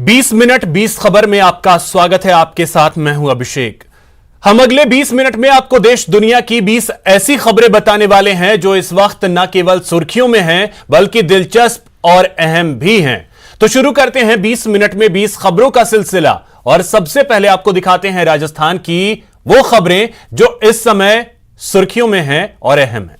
20 minute 20 खबर में आपका स्वागत है। आपके साथ मैं हूं अभिषेक। हम अगले 20 मिनट में आपको देश दुनिया की 20 ऐसी खबरें बताने वाले हैं जो इस वक्त न केवल सुर्खियों में हैं बल्कि दिलचस्प और अहम भी हैं। तो शुरू करते हैं 20 मिनट में 20 खबरों का सिलसिला और सबसे पहले आपको दिखाते हैं राजस्थान की वो खबरें जो इस समय सुर्खियों में हैं और अहम हैं।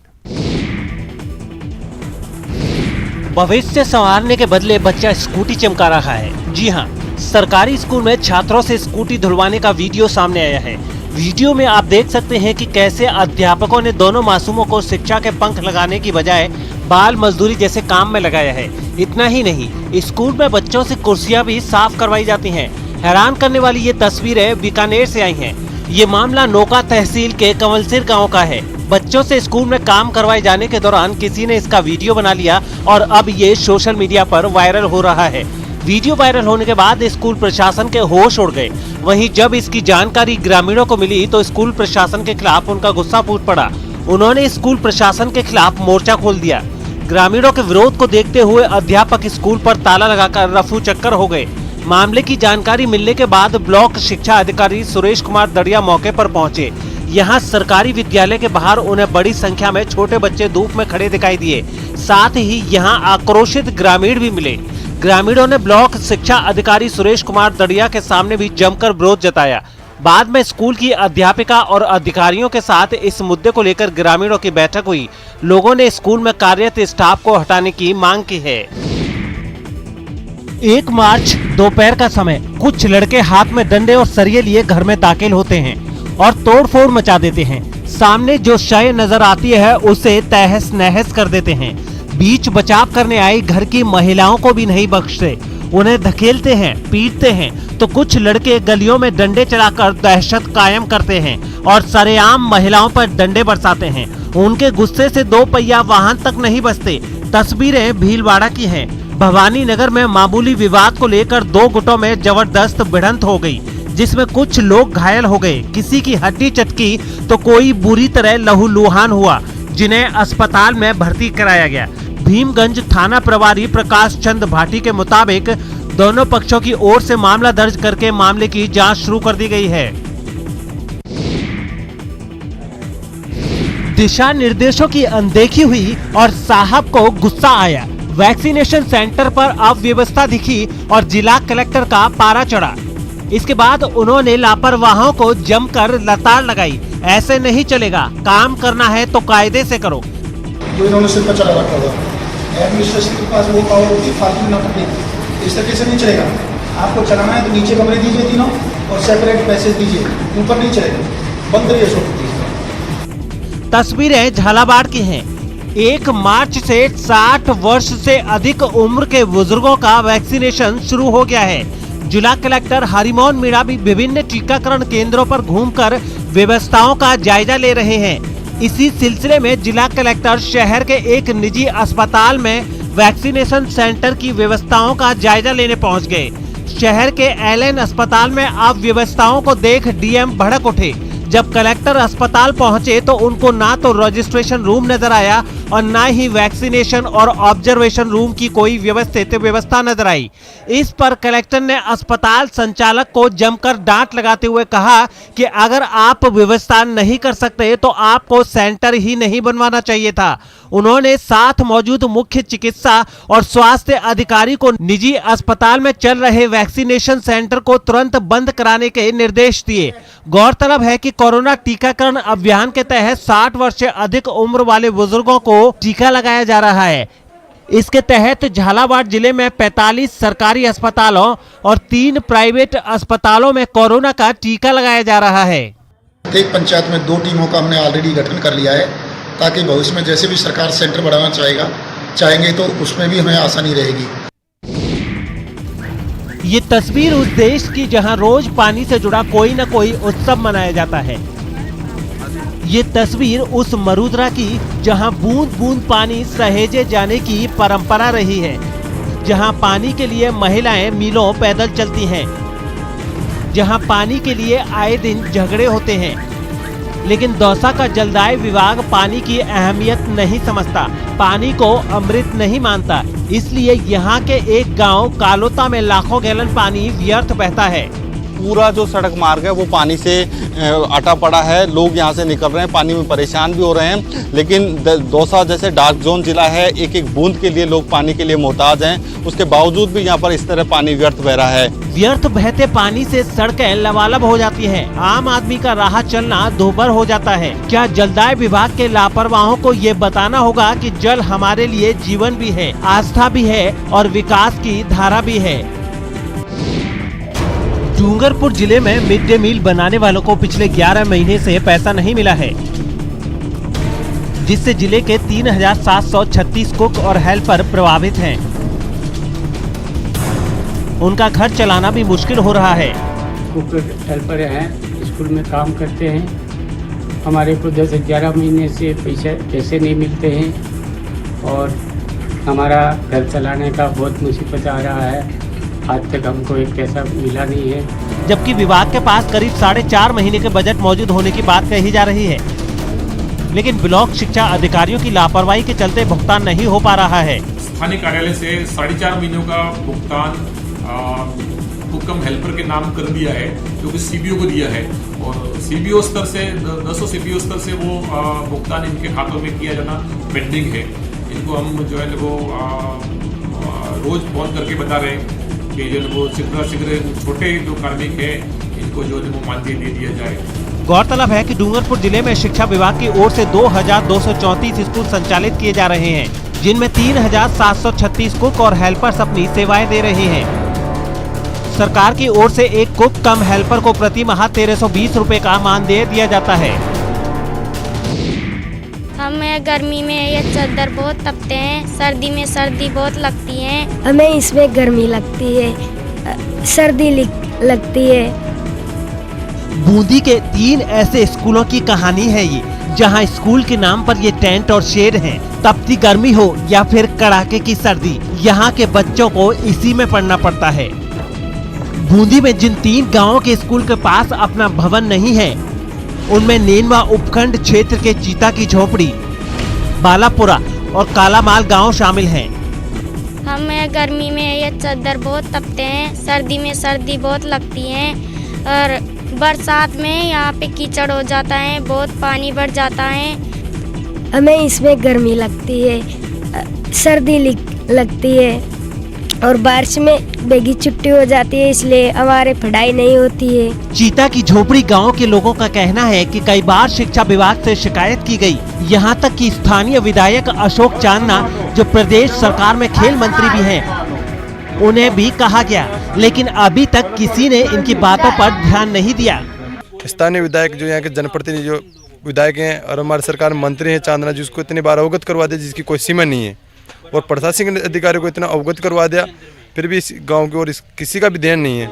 भविष्य संवारने के बदले बच्चा स्कूटी चमका रहा है। जी हां, सरकारी स्कूल में छात्रों से स्कूटी धुलवाने का वीडियो सामने आया है। वीडियो में आप देख सकते हैं कि कैसे अध्यापकों ने दोनों मासूमों को शिक्षा के पंख लगाने की बजाय बाल मजदूरी जैसे काम में लगाया है। इतना ही नहीं, स्कूल में बच्चों से कुर्सियां भी साफ करवाई जाती हैं। हैरान करने वाली ये तस्वीरें बीकानेर से आई हैं। ये मामला नोका तहसील के कंवलसिर गाँव का है। बच्चों से स्कूल में काम करवाए जाने के दौरान किसी ने इसका वीडियो बना लिया और अब ये सोशल मीडिया पर वायरल हो रहा है। वीडियो वायरल होने के बाद स्कूल प्रशासन के होश उड़ गए। वहीं जब इसकी जानकारी ग्रामीणों को मिली तो स्कूल प्रशासन के खिलाफ उनका गुस्सा फूट पड़ा। उन्होंने स्कूल प्रशासन के खिलाफ मोर्चा खोल दिया। ग्रामीणों के विरोध को देखते हुए अध्यापक स्कूल पर ताला लगाकर रफू चक्कर हो गए। मामले की जानकारी मिलने के बाद ब्लॉक शिक्षा अधिकारी सुरेश कुमार दड़िया मौके पर पहुंचे। यहाँ सरकारी विद्यालय के बाहर उन्हें बड़ी संख्या में छोटे बच्चे धूप में खड़े दिखाई दिए। साथ ही यहाँ आक्रोशित ग्रामीण भी मिले। ग्रामीणों ने ब्लॉक शिक्षा अधिकारी सुरेश कुमार दड़िया के सामने भी जमकर विरोध जताया। बाद में स्कूल की अध्यापिका और अधिकारियों के साथ इस मुद्दे को लेकर ग्रामीणों की बैठक हुई। लोगों ने स्कूल में कार्यरत स्टाफ को हटाने की मांग की है। 1 मार्च दोपहर का समय, कुछ लड़के हाथ में डंडे और सरिये लिए घर में दाखिल होते हैं और तोड़फोड़ मचा देते हैं। सामने जो शय नजर आती है उसे तहस नहस कर देते हैं। बीच बचाव करने आई घर की महिलाओं को भी नहीं बख्शते। उन्हें धकेलते हैं, पीटते हैं तो कुछ लड़के गलियों में डंडे चलाकर दहशत कायम करते हैं और सरेआम महिलाओं पर डंडे बरसाते हैं। उनके गुस्से से 2 पहिया वाहन तक नहीं बचते। तस्वीरें भीलवाड़ा की हैं। भवानी नगर में मामूली विवाद को लेकर 2 गुटों में जबरदस्त भिड़ंत हो गई, जिसमें कुछ लोग घायल हो गए। किसी की हड्डी चटकी तो कोई बुरी तरह लहूलुहान हुआ, जिन्हें अस्पताल में भर्ती कराया गया। भीमगंज थाना प्रभारी प्रकाश चंद भाटी के मुताबिक दोनों पक्षों की ओर से मामला दर्ज करके मामले की जांच शुरू कर दी गई है। दिशा निर्देशों की अनदेखी हुई और साहब को गुस्सा आया। वैक्सीनेशन सेंटर पर अव्यवस्था दिखी और जिला कलेक्टर का पारा चढ़ा। इसके बाद उन्होंने लापरवाहों को जमकर लताड़ लगाई। ऐसे नहीं चलेगा, काम करना है तो कायदे से करो। जो इन्होंने सिर पर चढ़ा रखा हुआ, एडमिनिस्ट्रेशन के पास वो पावर होती है फालतू ना करने, इस तरीके से नहीं चलेगा। आपको चलाना है तो नीचे कमरे दीजिए तीनों और सेपरेट पैसेज दीजिए, ऊपर नहीं चलेगा। बंद रहिए सब। तस्वीरें झालावाड़ की हैं। 1 मार्च से 60 वर्ष से अधिक उम्र के बुजुर्गों का वैक्सीनेशन शुरू हो गया है। जिला कलेक्टर हरिमोहन मीणा भी विभिन्न टीकाकरण केंद्रों पर घूमकर व्यवस्थाओं का जायजा ले रहे हैं। इसी सिलसिले में जिला कलेक्टर शहर के एक निजी अस्पताल में वैक्सीनेशन सेंटर की व्यवस्थाओं का जायजा लेने पहुंच गए। शहर के एलएन अस्पताल में अव्यवस्थाओं को देख डीएम भड़क उठे। जब कलेक्टर अस्पताल पहुंचे तो उनको ना तो रजिस्ट्रेशन रूम नजर आया और ना ही वैक्सीनेशन और ऑब्जर्वेशन रूम की कोई व्यवस्थित व्यवस्था नजर आई। इस पर कलेक्टर ने अस्पताल संचालक को जमकर डांट लगाते हुए कहा कि अगर आप व्यवस्था नहीं कर सकते तो आपको सेंटर ही नहीं बनवाना चाहिए था। उन्होंने साथ मौजूद मुख्य चिकित्सा और स्वास्थ्य अधिकारी को निजी अस्पताल में चल रहे वैक्सीनेशन सेंटर को तुरंत बंद कराने के निर्देश दिए। गौरतलब है कि कोरोना टीकाकरण अभियान के तहत 60 वर्ष से अधिक उम्र वाले बुजुर्गों को टीका लगाया जा रहा है। इसके तहत झालावाड़ जिले में 45 सरकारी अस्पतालों और 3 प्राइवेट अस्पतालों में कोरोना का टीका लगाया जा रहा है। प्रत्येक पंचायत में 2 टीमों का हमने ऑलरेडी गठन कर लिया है, ताकि भविष्य में जैसे भी सरकार सेंटर बढ़ाना चाहेंगे तो उसमें भी हमें आसानी रहेगी। ये तस्वीर उस देश की जहां रोज पानी से जुड़ा कोई न कोई उत्सव मनाया जाता है। ये तस्वीर उस मरुद्रा की जहां बूंद बूंद पानी सहेजे जाने की परंपरा रही है, जहां पानी के लिए महिलाएं मीलों पैदल चलती हैं, जहां पानी के लिए आए दिन झगड़े होते हैं। लेकिन दौसा का जलदाय विभाग पानी की अहमियत नहीं समझता, पानी को अमृत नहीं मानता। इसलिए यहाँ के एक गांव कालोता में लाखों गैलन पानी व्यर्थ बहता है। पूरा जो सड़क मार्ग है वो पानी से अटा पड़ा है। लोग यहाँ से निकल रहे हैं, पानी में परेशान भी हो रहे हैं। लेकिन दौसा जैसे डार्क जोन जिला है, एक एक बूंद के लिए लोग पानी के लिए मोहताज हैं। उसके बावजूद भी यहाँ पर इस तरह पानी व्यर्थ बह रहा है। व्यर्थ बहते पानी से सड़कें लबालब हो जाती है। आम आदमी का राह चलना दोभर हो जाता है। क्या जलदाय विभाग के लापरवाहों को ये बताना होगा कि जल हमारे लिए जीवन भी है, आस्था भी है और विकास की धारा भी है। डूंगरपुर जिले में मिड डे मील बनाने वालों को पिछले 11 महीने से पैसा नहीं मिला है, जिससे जिले के 3736 कुक और हेल्पर प्रभावित हैं। उनका घर चलाना भी मुश्किल हो रहा है। कुक हेल्पर हैं, स्कूल में काम करते हैं। हमारे को 10-11 महीने से पैसे नहीं मिलते हैं और हमारा घर चलाने का बहुत मुसीबत आ रहा है। आज तक हमको एक पैसा मिला नहीं है। जबकि विभाग के पास करीब 4.5 महीने के बजट मौजूद होने की बात कही जा रही है, लेकिन ब्लॉक शिक्षा अधिकारियों की लापरवाही के चलते भुगतान नहीं हो पा रहा है। स्थानीय कार्यालय से 4.5 महीनों का भुगतान हुक्म हेल्पर के नाम कर दिया है, जो कि सीबीओ को दिया है और सीबीओ स्तर से 10 सीबीओ स्तर से वो भुगतान इनके खातों में किया जाना पेंडिंग है। इनको हम जो है वो रोज फोन करके बता रहे हैं कि जो वो शीघ्र छोटे जो कार्मिक है इनको जो है वो मानदेय दे दिया जाए। गौरतलब है कि डूंगरपुर जिले में शिक्षा विभाग की ओर से 2234 स्कूल संचालित किए जा रहे हैं, जिनमें 3736 कुक और हेल्पर्स अपनी सेवाएं दे रहे हैं। सरकार की ओर से एक कुक कम हेल्पर को प्रति माह 1320 रुपए का मानदेय दिया जाता है। हमें गर्मी में ये चादर बहुत तपते हैं, सर्दी में सर्दी बहुत लगती है। हमें इसमें गर्मी लगती है, सर्दी लगती है। बूंदी के 3 ऐसे स्कूलों की कहानी है ये, जहां स्कूल के नाम पर ये टेंट और शेड हैं। तपती गर्मी हो या फिर कड़ाके की सर्दी, यहाँ के बच्चों को इसी में पढ़ना पड़ता है। बूंदी में जिन 3 गांवों के स्कूल के पास अपना भवन नहीं है, उनमें नेनवा उपखंड क्षेत्र के चीता की झोपड़ी, बालापुरा और कालामाल गांव शामिल हैं। हमें गर्मी में ये चादर बहुत तपते हैं, सर्दी में सर्दी बहुत लगती है और बरसात में यहाँ पे कीचड़ हो जाता है, बहुत पानी बढ़ जाता है। हमें इसमें गर्मी लगती है, सर्दी लगती है और बारिश में बेगी छुट्टी हो जाती है, इसलिए हमारे पढ़ाई नहीं होती है। चीता की झोपड़ी गांव के लोगों का कहना है कि कई बार शिक्षा विभाग से शिकायत की गई, यहां तक कि स्थानीय विधायक अशोक चांदना, जो प्रदेश सरकार में खेल मंत्री भी हैं, उन्हें भी कहा गया, लेकिन अभी तक किसी ने इनकी बातों पर ध्यान नहीं दिया। स्थानीय विधायक जो यहाँ के जनप्रतिनिधि जो विधायक हैं और हमारे सरकार मंत्री हैं चांदना जी, उसको इतनी बार अवगत करवा दिया जिसकी कोई सीमा नहीं है, और प्रशासनिक अधिकारी को इतना अवगत करवा दिया, फिर भी इस गांव की ओर किसी का भी ध्यान नहीं है।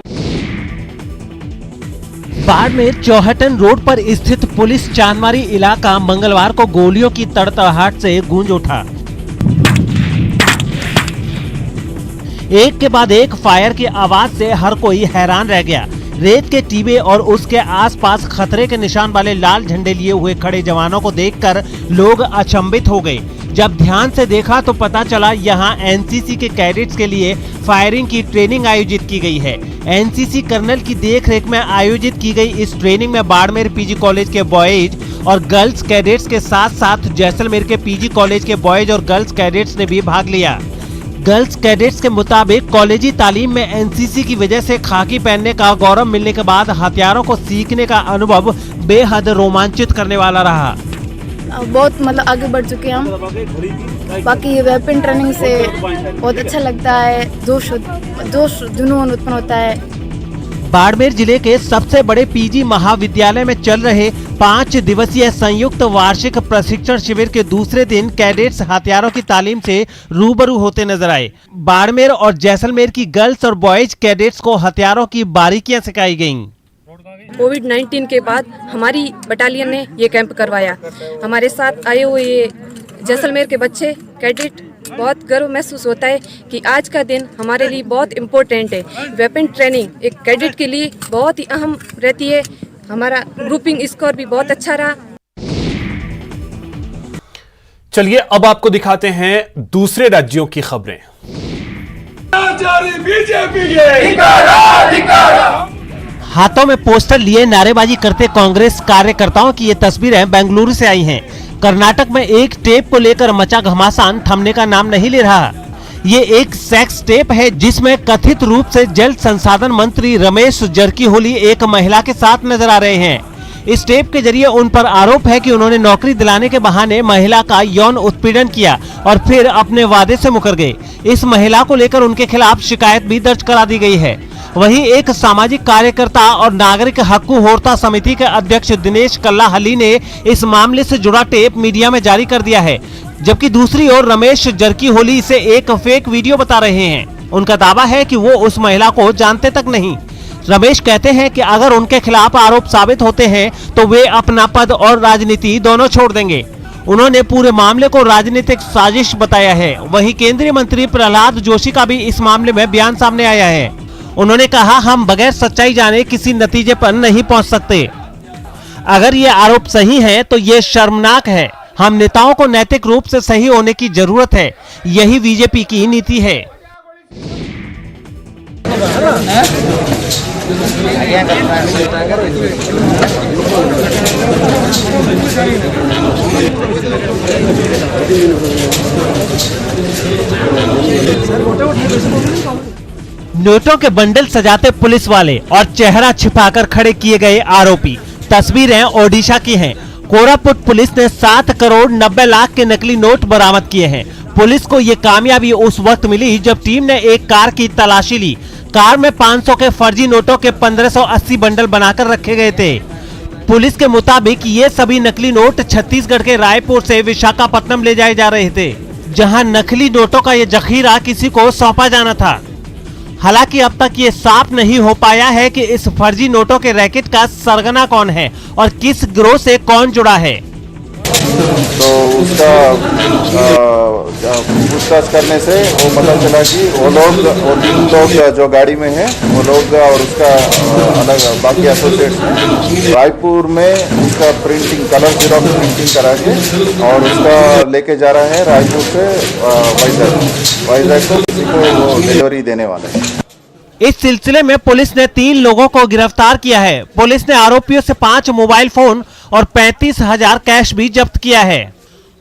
बाड़मेर चौहटन रोड पर स्थित पुलिस चांदमारी इलाका मंगलवार को गोलियों की तड़तड़ाहट से गूंज उठा। एक के बाद एक फायर की आवाज से हर कोई हैरान रह गया। रेत के टीबे और उसके आसपास खतरे के निशान वाले लाल झंडे लिए हुए खड़े जवानों को देखकर लोग अचंभित हो गए। जब ध्यान से देखा तो पता चला यहाँ एनसीसी के कैडेट्स के लिए फायरिंग की ट्रेनिंग आयोजित की गई है। एनसीसी कर्नल की देखरेख में आयोजित की गई इस ट्रेनिंग में बाड़मेर पीजी कॉलेज के बॉयज और गर्ल्स कैडेट्स के साथ साथ जैसलमेर के पीजी कॉलेज के बॉयज और गर्ल्स कैडेट्स ने भी भाग लिया। गर्ल्स कैडेट्स के मुताबिक कॉलेजी तालीम में एनसीसी की वजह से खाकी पहनने का गौरव मिलने के बाद हथियारों को सीखने का अनुभव बेहद रोमांचित करने वाला रहा। बहुत मतलब आगे बढ़ चुके हैं हम। बाकी वेपन ट्रेनिंग से बहुत अच्छा लगता है, जोश जुनून उत्पन्न होता है। बाड़मेर जिले के सबसे बड़े पीजी महाविद्यालय में चल रहे 5 दिवसीय संयुक्त वार्षिक प्रशिक्षण शिविर के दूसरे दिन कैडेट्स हथियारों की तालीम से रूबरू होते नजर आए। बाड़मेर और जैसलमेर की गर्ल्स और बॉयज कैडेट्स को हथियारों की बारीकियां सिखाई गयीं। कोविड-19 के बाद हमारी बटालियन ने ये कैंप करवाया। हमारे साथ आए हुए ये जैसलमेर के बच्चे कैडेट, बहुत गर्व महसूस होता है कि आज का दिन हमारे लिए बहुत इम्पोर्टेंट है। वेपन ट्रेनिंग एक कैडेट के लिए बहुत ही अहम रहती है। हमारा ग्रुपिंग स्कोर भी बहुत अच्छा रहा। चलिए अब आपको दिखाते हैं दूसरे राज्यों की खबरें। हाथों में पोस्टर लिए नारेबाजी करते कांग्रेस कार्यकर्ताओं की ये तस्वीरें बेंगलुरु से आई हैं। कर्नाटक में एक टेप को लेकर मचा घमासान थमने का नाम नहीं ले रहा। ये एक सेक्स टेप है जिसमें कथित रूप से जल संसाधन मंत्री रमेश जरकीहोली एक महिला के साथ नजर आ रहे हैं। इस टेप के जरिए उन पर आरोप है कि उन्होंने नौकरी दिलाने के बहाने महिला का यौन उत्पीड़न किया और फिर अपने वादे से मुकर गए। इस महिला को लेकर उनके खिलाफ शिकायत भी दर्ज करा दी गई है। वहीं एक सामाजिक कार्यकर्ता और नागरिक हक्कू होर्ता समिति के अध्यक्ष दिनेश कल्लाहली ने इस मामले से जुड़ा टेप मीडिया में जारी कर दिया है, जबकि दूसरी ओर रमेश जरकीहोली इसे एक फेक वीडियो बता रहे हैं। उनका दावा है कि वो उस महिला को जानते तक नहीं। रमेश कहते हैं कि अगर उनके खिलाफ आरोप साबित होते हैं तो वे अपना पद और राजनीति दोनों छोड़ देंगे। उन्होंने पूरे मामले को राजनीतिक साजिश बताया है। वहीं केंद्रीय मंत्री प्रहलाद जोशी का भी इस मामले में बयान सामने आया है। उन्होंने कहा, हम बगैर सच्चाई जाने किसी नतीजे पर नहीं पहुंच सकते। अगर ये आरोप सही है तो ये शर्मनाक है। हम नेताओं को नैतिक रूप से सही होने की जरूरत है। यही बीजेपी की नीति है। नोटों के बंडल सजाते पुलिस वाले और चेहरा छिपाकर खड़े किए गए आरोपी। तस्वीरें ओडिशा की हैं। कोरापुट पुलिस ने 7 करोड़ 90 लाख के नकली नोट बरामद किए हैं। पुलिस को ये कामयाबी उस वक्त मिली जब टीम ने एक कार की तलाशी ली। कार में 500 के फर्जी नोटों के 1580 बंडल बनाकर रखे गए थे। पुलिस के मुताबिक ये सभी नकली नोट छत्तीसगढ़ के रायपुर से विशाखापट्टनम ले जाए जा रहे थे, जहां नकली नोटों का ये जखीरा किसी को सौंपा जाना था। हालांकि अब तक ये साफ नहीं हो पाया है कि इस फर्जी नोटों के रैकेट का सरगना कौन है और किस गिरोह से कौन जुड़ा है। तो उसका पूछताछ करने से वो पता चला कि वो 3 लोग जो गाड़ी में हैं वो लोग और उसका अलग बाकी एसोसिएट्स हैं रायपुर में उसका प्रिंटिंग कलर जेरॉक्स प्रिंटिंग करा के और उसका लेके जा रहा है रायपुर से वाइजैक को किसी को वो डिलीवरी देने वाला है। इस सिलसिले में पुलिस ने 3 लोगों को गिरफ्तार किया है। पुलिस ने आरोपियों से 5 मोबाइल फोन और 35,000 कैश भी जब्त किया है।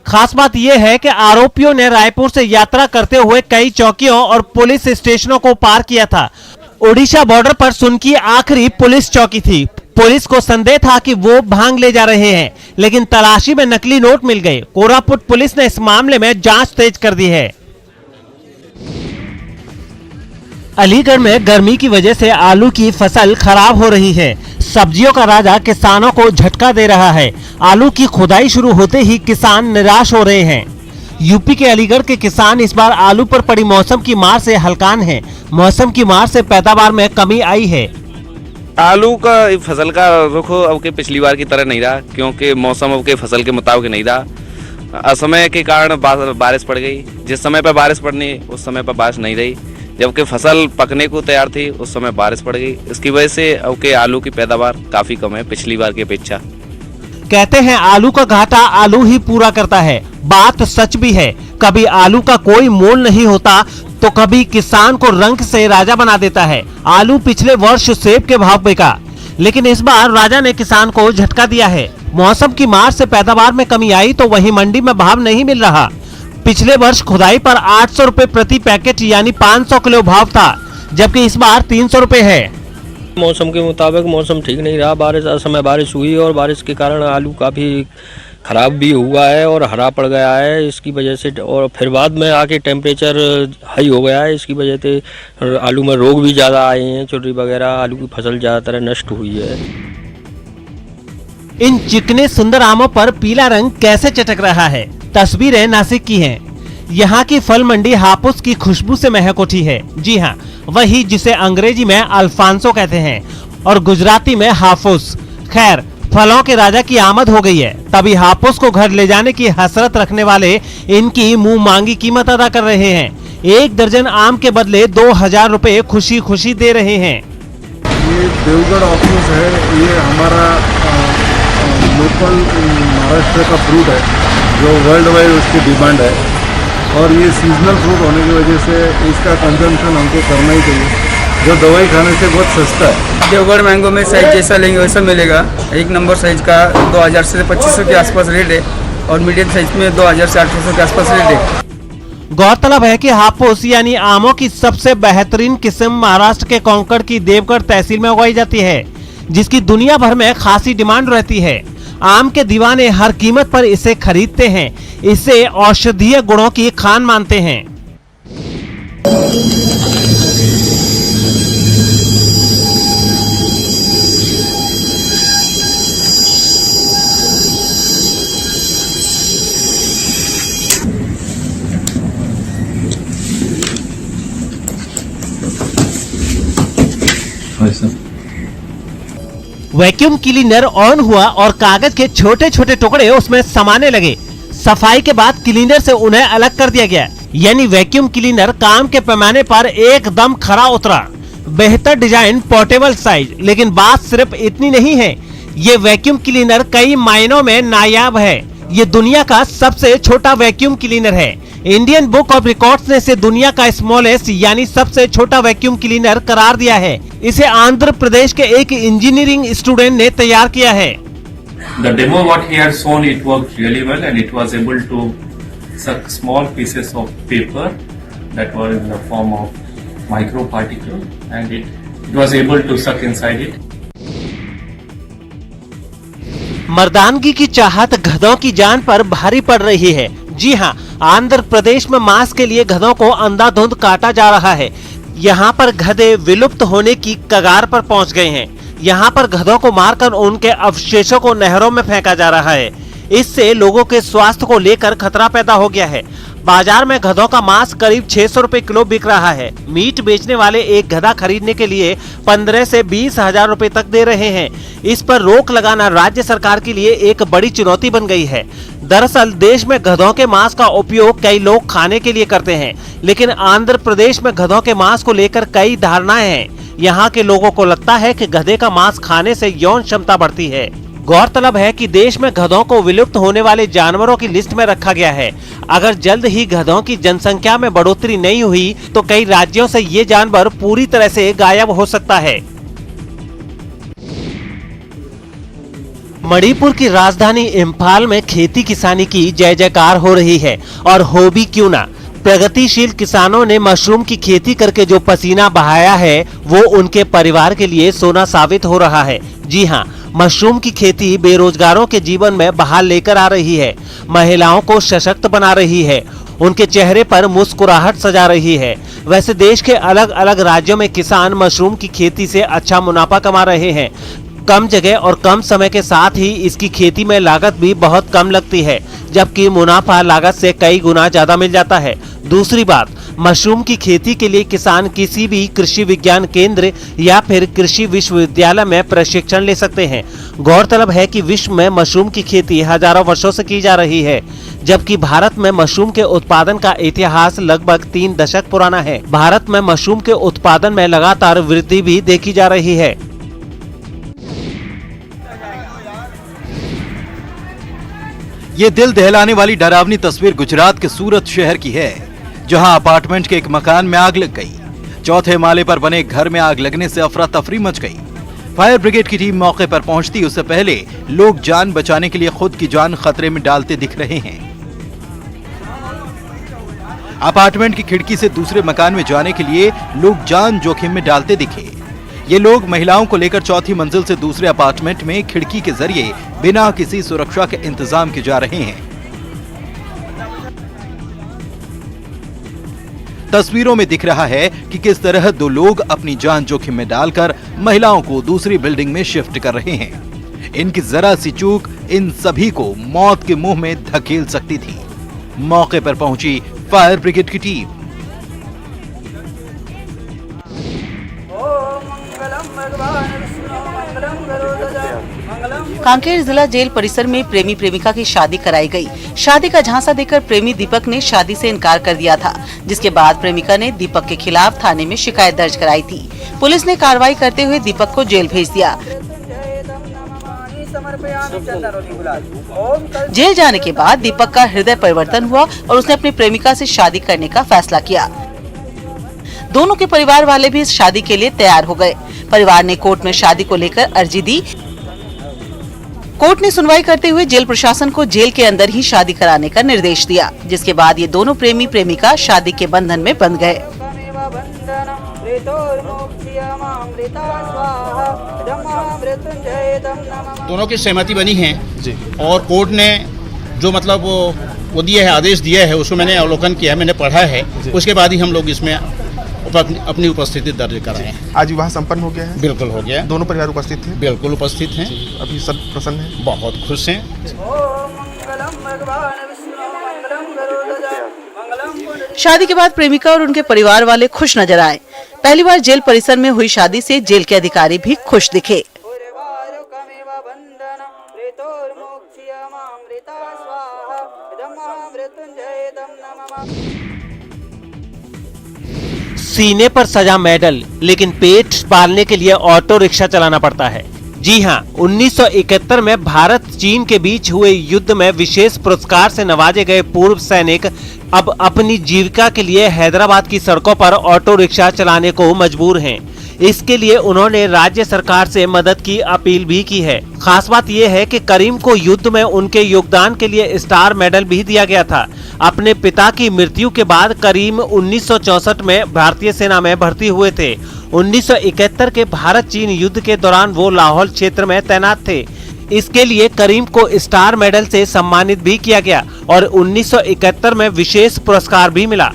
खास बात यह है कि आरोपियों ने रायपुर से यात्रा करते हुए कई चौकियों और पुलिस स्टेशनों को पार किया था। ओडिशा बॉर्डर पर सुनकी आखिरी पुलिस चौकी थी। पुलिस को संदेह था कि वो भांग ले जा रहे हैं, लेकिन तलाशी में नकली नोट मिल गए। कोरापुट पुलिस ने इस मामले में जांच तेज कर दी है। अलीगढ़ में गर्मी की वजह से आलू की फसल खराब हो रही है। सब्जियों का राजा किसानों को झटका दे रहा है। आलू की खुदाई शुरू होते ही किसान निराश हो रहे हैं। यूपी के अलीगढ़ के किसान इस बार आलू पर पड़ी मौसम की मार से हलकान हैं। मौसम की मार से पैदावार में कमी आई है। आलू का फसल का रुख अब के पिछली बार की तरह नहीं रहा, क्योंकि मौसम अब के फसल के मुताबिक नहीं रहा। असमय के कारण बारिश पड़ गई। जिस समय पर बारिश पड़नी उस समय पर बारिश नहीं रही। जबकि फसल पकने को तैयार थी उस समय बारिश पड़ गई। इसकी वजह से अब के आलू की पैदावार काफी कम है पिछली बार की अपेक्षा। कहते हैं आलू का घाटा आलू ही पूरा करता है। बात सच भी है। कभी आलू का कोई मोल नहीं होता तो कभी किसान को रंग से राजा बना देता है। आलू पिछले वर्ष सेब के भाव बिका, लेकिन इस बार राजा ने किसान को झटका दिया है। मौसम की मार से पैदावार में कमी आई तो वहीं मंडी में भाव नहीं मिल रहा। पिछले वर्ष खुदाई पर 800 रुपए प्रति पैकेट यानी 500 किलो भाव था, जबकि इस बार 300 रुपए है। मौसम के मुताबिक मौसम ठीक नहीं रहा। बारिश असमय बारिश हुई और बारिश के कारण आलू काफ़ी ख़राब भी हुआ है और हरा पड़ गया है इसकी वजह से। और फिर बाद में आके टेम्परेचर हाई हो गया है, इसकी वजह से आलू में रोग भी ज़्यादा आए हैं, चुर्री वगैरह। आलू की फसल ज़्यादातर नष्ट हुई है। इन चिकने सुंदर आमों पर पीला रंग कैसे चटक रहा है। तस्वीरें नासिक की हैं। यहाँ की फल मंडी हापुस की खुशबू से महक उठी है। जी हाँ, वही जिसे अंग्रेजी में अल्फांसो कहते हैं और गुजराती में हापुस। खैर, फलों के राजा की आमद हो गई है, तभी हापुस को घर ले जाने की हसरत रखने वाले इनकी मुंह मांगी कीमत अदा कर रहे हैं। 1 दर्जन आम के बदले 2000 रुपए खुशी खुशी दे रहे हैं। ये देवगढ़ ऑफिस है। ये हमारा लोकल महाराष्ट्र का फ्रूट है। जो वर्ल्ड वाइड उसकी डिमांड है, और ये सीजनल फ्रूट होने की वजह से इसका कंजम्पशन हमको करना ही चाहिए, जो दवाई खाने से बहुत सस्ता है। देवगढ़ मैंगो में साइज जैसा लेंगे वैसा मिलेगा। एक नंबर साइज का 2000 से 2500 के आसपास रेट है और मीडियम साइज में 2000 से 800 के आसपास रेट है। गौरतलब है कि हापुस यानी आमों की सबसे बेहतरीन किस्म महाराष्ट्र के कोंकण की देवगढ़ तहसील में उगाई जाती है, जिसकी दुनिया भर में खासी डिमांड रहती है। आम के दीवाने हर कीमत पर इसे खरीदते हैं, इसे औषधीय गुणों की खान मानते हैं। वैक्यूम क्लीनर ऑन हुआ और कागज के छोटे छोटे टुकड़े उसमें समाने लगे। सफाई के बाद क्लीनर से उन्हें अलग कर दिया गया, यानी वैक्यूम क्लीनर काम के पैमाने पर एकदम खरा उतरा। बेहतर डिजाइन, पोर्टेबल साइज, लेकिन बात सिर्फ इतनी नहीं है, ये वैक्यूम क्लीनर कई मायनों में नायाब है। ये दुनिया का सबसे छोटा वैक्यूम क्लीनर है। इंडियन बुक ऑफ रिकॉर्ड्स ने इसे दुनिया का स्मॉलेस्ट यानी सबसे छोटा वैक्यूम क्लीनर करार दिया है। इसे आंध्र प्रदेश के एक इंजीनियरिंग स्टूडेंट ने तैयार किया है। The demo what he had shown, it worked really well and it was able to suck small pieces of paper that were in the form of microparticle and it was able to suck inside it. मर्दानगी की चाहत गधों की जान पर भारी पड़ रही है। जी हाँ, आंध्र प्रदेश में मांस के लिए गधों को अंधाधुंध काटा जा रहा है। यहाँ पर गधे विलुप्त होने की कगार पर पहुँच गए हैं। यहाँ पर गधों को मारकर उनके अवशेषों को नहरों में फेंका जा रहा है। इससे लोगों के स्वास्थ्य को लेकर खतरा पैदा हो गया है। बाजार में गधों का मांस करीब 600 रुपए किलो बिक रहा है। मीट बेचने वाले एक गधा खरीदने के लिए 15 से 20 हजार रुपए तक दे रहे हैं। इस पर रोक लगाना राज्य सरकार के लिए एक बड़ी चुनौती बन गई है। दरअसल देश में गधों के मांस का उपयोग कई लोग खाने के लिए करते हैं, लेकिन आंध्र प्रदेश में गधों के मांस को लेकर कई धारणाएं हैं। यहाँ के लोगों को लगता है कि गधे का मांस खाने से यौन क्षमता बढ़ती है। गौरतलब है कि देश में गधों को विलुप्त होने वाले जानवरों की लिस्ट में रखा गया है। अगर जल्द ही गधों की जनसंख्या में बढ़ोतरी नहीं हुई तो कई राज्यों से ये जानवर पूरी तरह से गायब हो सकता है। मणिपुर की राजधानी इम्फाल में खेती किसानी की जय जयकार हो रही है, और हो भी क्यों ना। प्रगतिशील किसानों ने मशरूम की खेती करके जो पसीना बहाया है वो उनके परिवार के लिए सोना साबित हो रहा है। जी हाँ, मशरूम की खेती बेरोजगारों के जीवन में बहार लेकर आ रही है, महिलाओं को सशक्त बना रही है, उनके चेहरे पर मुस्कुराहट सजा रही है। वैसे देश के अलग अलग राज्यों में किसान मशरूम की खेती से अच्छा मुनाफा कमा रहे हैं। कम जगह और कम समय के साथ ही इसकी खेती में लागत भी बहुत कम लगती है, जबकि मुनाफा लागत से कई गुना ज्यादा मिल जाता है। दूसरी बात, मशरूम की खेती के लिए किसान किसी भी कृषि विज्ञान केंद्र या फिर कृषि विश्वविद्यालय में प्रशिक्षण ले सकते हैं। गौरतलब है कि विश्व में मशरूम की खेती हजारों वर्षों से की जा रही है, जबकि भारत में मशरूम के उत्पादन का इतिहास लगभग 3 दशक पुराना है। भारत में मशरूम के उत्पादन में लगातार वृद्धि भी देखी जा रही है। ये दिल दहलाने वाली डरावनी तस्वीर गुजरात के सूरत शहर की है, जहां अपार्टमेंट के एक मकान में आग लग गई। चौथे माले पर बने घर में आग लगने से अफरा तफरी मच गई। फायर ब्रिगेड की टीम मौके पर पहुंचती उससे पहले लोग जान बचाने के लिए खुद की जान खतरे में डालते दिख रहे हैं। अपार्टमेंट की खिड़की से दूसरे मकान में जाने के लिए लोग जान जोखिम में डालते दिखे। ये लोग महिलाओं को लेकर चौथी मंजिल से दूसरे अपार्टमेंट में खिड़की के जरिए बिना किसी सुरक्षा के इंतजाम के जा रहे हैं। तस्वीरों में दिख रहा है कि किस तरह 2 लोग अपनी जान जोखिम में डालकर महिलाओं को दूसरी बिल्डिंग में शिफ्ट कर रहे हैं। इनकी जरा सी चूक इन सभी को मौत के मुंह में धकेल सकती थी। मौके पर पहुंची फायर ब्रिगेड की टीम। कांकेर जिला जेल परिसर में प्रेमी प्रेमिका की शादी कराई गई। शादी का झांसा देकर प्रेमी दीपक ने शादी से इनकार कर दिया था, जिसके बाद प्रेमिका ने दीपक के खिलाफ थाने में शिकायत दर्ज कराई थी। पुलिस ने कार्रवाई करते हुए दीपक को जेल भेज दिया। जेल जाने के बाद दीपक का हृदय परिवर्तन हुआ और उसने अपनी प्रेमिका से शादी करने का फैसला किया। दोनों के परिवार वाले भी इस शादी के लिए तैयार हो गए। परिवार ने कोर्ट में शादी को लेकर अर्जी दी। कोर्ट ने सुनवाई करते हुए जेल प्रशासन को जेल के अंदर ही शादी कराने का निर्देश दिया, जिसके बाद ये दोनों प्रेमी प्रेमिका शादी के बंधन में बंध गए। दोनों की सहमति बनी है जी, और कोर्ट ने जो मतलब वो दिया है, आदेश दिया है, उसको मैंने अवलोकन किया, मैंने पढ़ा है। उसके बाद ही हम लोग इसमें अपनी उपस्थिति दर्ज कराए हैं। आज विवाह संपन्न हो गया है? बिल्कुल हो गया। दोनों परिवार उपस्थित हैं? बिल्कुल उपस्थित हैं। अभी सब प्रसन्न हैं? बहुत खुश हैं। शादी के बाद प्रेमिका और उनके परिवार वाले खुश नजर आए। पहली बार जेल परिसर में हुई शादी से जेल के अधिकारी भी खुश दिखे। सीने पर सजा मेडल, लेकिन पेट पालने के लिए ऑटो रिक्शा चलाना पड़ता है। जी हां, 1971 में भारत चीन के बीच हुए युद्ध में विशेष पुरस्कार से नवाजे गए पूर्व सैनिक अब अपनी जीविका के लिए हैदराबाद की सड़कों पर ऑटो रिक्शा चलाने को मजबूर हैं। इसके लिए उन्होंने राज्य सरकार से मदद की अपील भी की है। खास बात यह है कि करीम को युद्ध में उनके योगदान के लिए स्टार मेडल भी दिया गया था। अपने पिता की मृत्यु के बाद करीम 1964 में भारतीय सेना में भर्ती हुए थे। 1971 के भारत चीन युद्ध के दौरान वो लाहौल क्षेत्र में तैनात थे। इसके लिए करीम को स्टार मेडल से सम्मानित भी किया गया और 1971 में विशेष पुरस्कार भी मिला।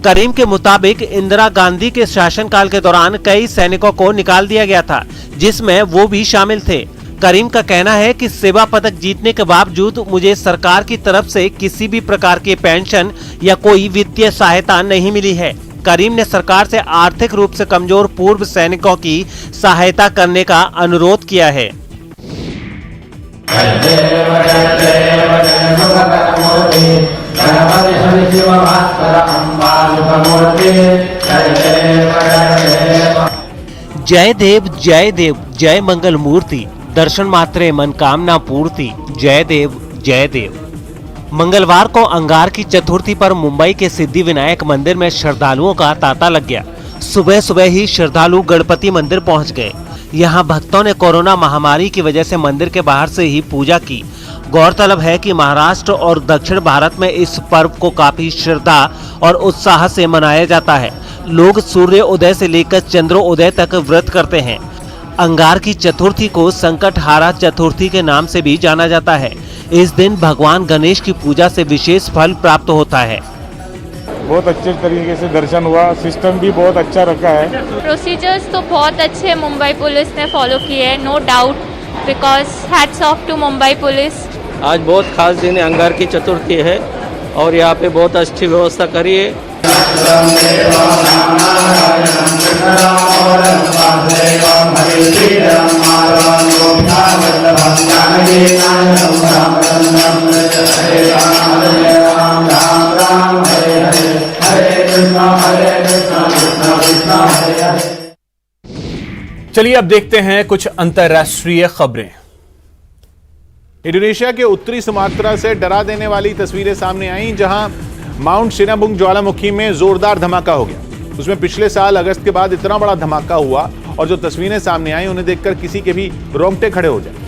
करीम के मुताबिक इंदिरा गांधी के शासनकाल के दौरान कई सैनिकों को निकाल दिया गया था, जिसमें वो भी शामिल थे। करीम का कहना है कि सेवा पदक जीतने के बावजूद मुझे सरकार की तरफ से किसी भी प्रकार की पेंशन या कोई वित्तीय सहायता नहीं मिली है। करीम ने सरकार से आर्थिक रूप से कमजोर पूर्व सैनिकों की सहायता करने का अनुरोध किया है। जय देव जय देव जय मंगल मूर्ति, दर्शन मात्रे मनकामना पूर्ति। जय देव जय देव। मंगलवार को अंगार की चतुर्थी पर मुंबई के सिद्धि विनायक मंदिर में श्रद्धालुओं का तांता लग गया। सुबह सुबह ही श्रद्धालु गणपति मंदिर पहुंच गए। यहां भक्तों ने कोरोना महामारी की वजह से मंदिर के बाहर से ही पूजा की। गौरतलब है कि महाराष्ट्र और दक्षिण भारत में इस पर्व को काफी श्रद्धा और उत्साह से मनाया जाता है। लोग सूर्य उदय से लेकर चंद्रोदय तक व्रत करते हैं। अंगार की चतुर्थी को संकटहारा चतुर्थी के नाम से भी जाना जाता है। इस दिन भगवान गणेश की पूजा से विशेष फल प्राप्त होता है। बहुत अच्छे तरीके से दर्शन हुआ, सिस्टम भी बहुत अच्छा रखा है। प्रोसीजर्स तो बहुत अच्छे मुंबई पुलिस ने फॉलो किए हैं, no doubt, because hats off to Mumbai police. आज बहुत खास दिन अंगार की चतुर्थी है और यहाँ पे बहुत अच्छी व्यवस्था करी है। चलिए अब देखते हैं कुछ अंतर्राष्ट्रीय खबरें। इंडोनेशिया के उत्तरी सुमात्रा से डरा देने वाली तस्वीरें सामने आईं, जहां माउंट सिनाबुंग ज्वालामुखी में जोरदार धमाका हो गया। उसमें पिछले साल अगस्त के बाद इतना बड़ा धमाका हुआ और जो तस्वीरें सामने आई उन्हें देखकर किसी के भी रोंगटे खड़े हो जाए।